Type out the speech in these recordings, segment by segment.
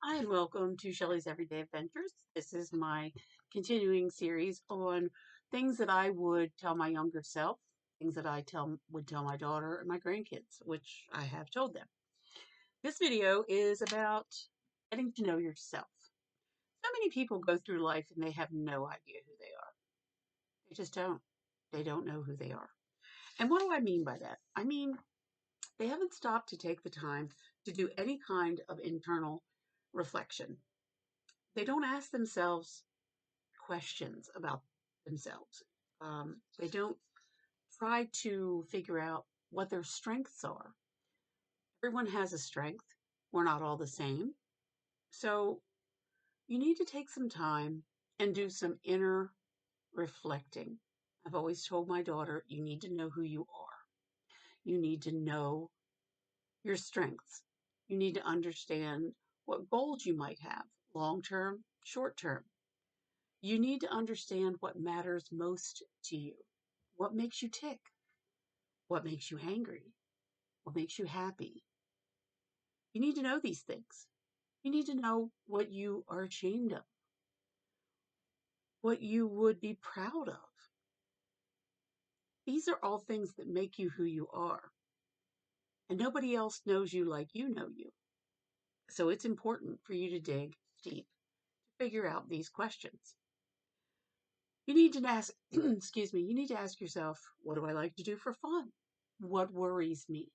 Hi, and welcome to Shelley's Everyday Adventures. This is my continuing series on things that I would tell my younger self, things that would tell my daughter and my grandkids, which I have told them. This video is about getting to know yourself. So many people go through life and they have no idea who they are. They just don't. They don't know who they are. And what do I mean by that? I mean, they haven't stopped to take the time to do any kind of internal reflection. They don't ask themselves questions about themselves. They don't try to figure out what their strengths are. Everyone has a strength. We're not all the same. So you need to take some time and do some inner reflecting. I've always told my daughter, you need to know who you are. You need to know your strengths. You need to understand what goals you might have, long term, short term. You need to understand what matters most to you. What makes you tick? What makes you angry? What makes you happy? You need to know these things. You need to know what you are ashamed of, what you would be proud of. These are all things that make you who you are. And nobody else knows you like you know you. So it's important for you to dig deep to figure out these questions. You need to ask, excuse me, you need to ask yourself, what do I like to do for fun? What worries me?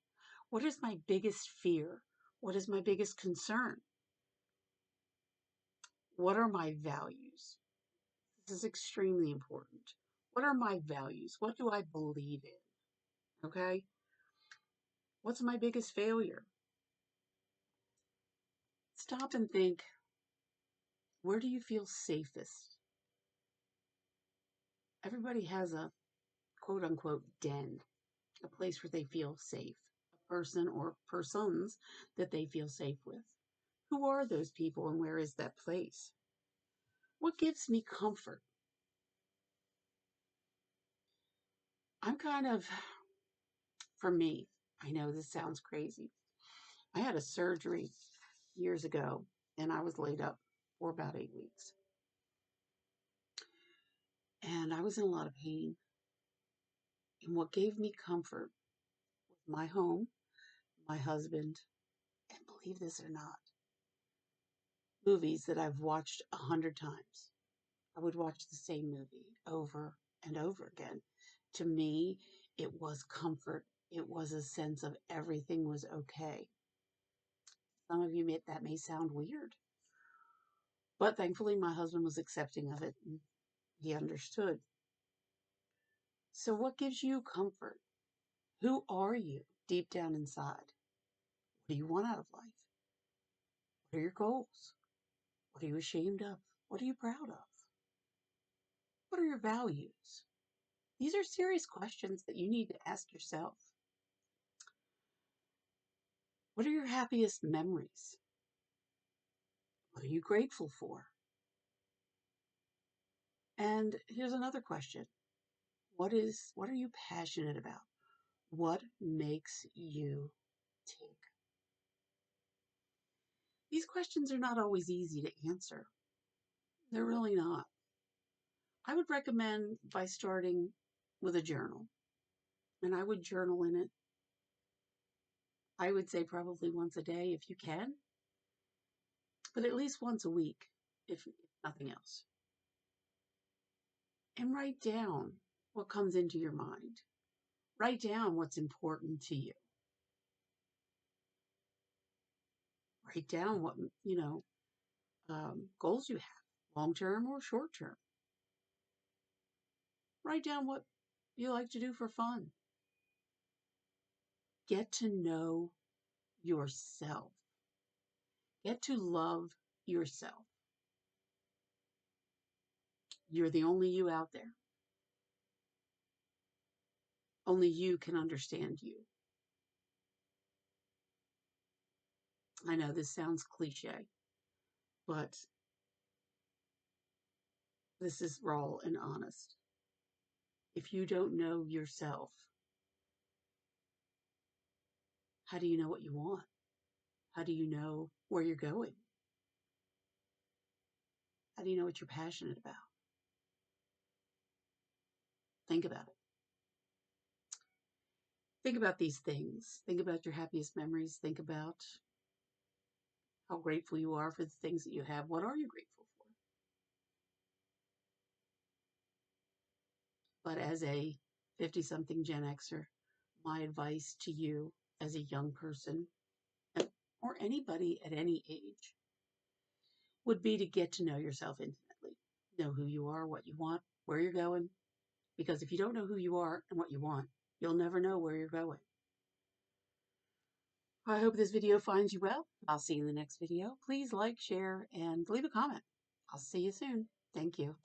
What is my biggest fear? What is my biggest concern? What are my values? This is extremely important. What are my values? What do I believe in? Okay. What's my biggest failure? Stop and think, where do you feel safest? Everybody has a quote unquote den, a place where they feel safe, a person or persons that they feel safe with. Who are those people and where is that place? What gives me comfort? I'm kind of, for me, I know this sounds crazy. I had a surgery years ago and I was laid up for about 8 weeks. And I was in a lot of pain. And what gave me comfort was my home, my husband, and believe this or not, movies that I've watched 100 times. I would watch the same movie over and over again. To me, it was comfort. It was a sense of everything was okay. Some of you that may sound weird, but thankfully my husband was accepting of it and he understood. So what gives you comfort? Who are you deep down inside? What do you want out of life? What are your goals? What are you ashamed of? What are you proud of? What are your values? These are serious questions that you need to ask yourself. What are your happiest memories? What are you grateful for? And here's another question. What are you passionate about? What makes you tick? These questions are not always easy to answer. They're really not. I would recommend by starting with a journal. And I would journal in it, I would say probably once a day if you can, but at least once a week if nothing else. And write down what comes into your mind. Write down what's important to you. Write down what, goals you have, long term or short term. Write down what you like to do for fun. Get to know yourself. Get to love yourself. You're the only you out there. Only you can understand you. I know this sounds cliche, but this is raw and honest. If you don't know yourself, how do you know what you want? How do you know where you're going? How do you know what you're passionate about? Think about it. Think about these things. Think about your happiest memories. Think about how grateful you are for the things that you have. What are you grateful for? But as a 50-something Gen Xer, my advice to you as a young person, or anybody at any age, would be to get to know yourself intimately. Know who you are, what you want, where you're going. Because if you don't know who you are and what you want, you'll never know where you're going. I hope this video finds you well. I'll see you in the next video. Please like, share, and leave a comment. I'll see you soon. Thank you.